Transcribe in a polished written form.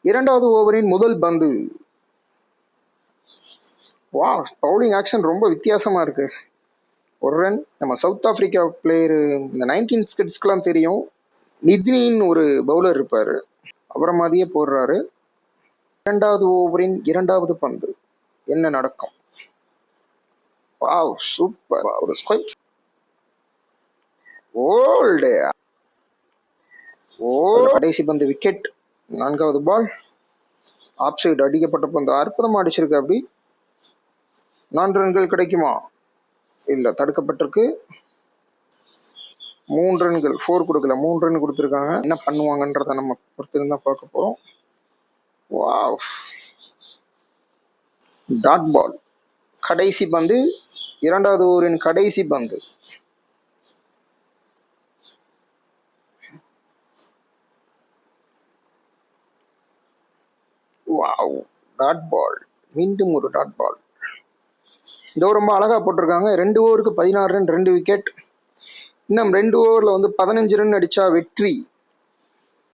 இரண்டாவது ஓவரின் முதல் பந்து. வா, பவுலிங் ஆக்ஷன் ரொம்ப வித்தியாசமா இருக்கு. ஒரு ரன். நம்ம சவுத் ஆப்பிரிக்கா பிளேயரு, இந்த 19 ஸ்கிட்ஸ்க்கெல்லாம் தெரியும், நிதினின்னு ஒரு பவுலர் இருப்பாரு, அவரை மாதிரியே போடுறாரு. இரண்டாவது ஓவரின் இரண்டாவது பந்து. என்ன நடக்கும்? Wow, super. ஒரு ஸ்கொயர். ஓல்டு. கடைசி பந்து விக்கெட். நான்காவது பால். ஆப் சைடு அடிக்கப்பட்ட பந்து அற்புதமா அடிச்சிருக்கு. அப்படி 4 ரன்கள் கிடைக்குமா? இல்ல, தடுக்கப்பட்டிருக்கு. 3 ரன்கள். 4 கொடுக்கல, 3 ரன் கொடுத்துருக்காங்க. என்ன பண்ணுவாங்கன்றத நம்ம பொறுத்திருந்தா பார்க்க போறோம். Wow, dot ball. கடைசி பந்து, இரண்டாவது ஓவரின் கடைசி பந்து. Wow, dot ball. மீண்டும் ஒரு டாட் பால். இந்த ரொம்ப அழகா போட்டிருக்காங்க. 2 ஓவருக்கு 16 ரன், 2 விக்கெட். இன்னும் 2 ஓவரில் 15 ரன் அடிச்சா வெற்றி.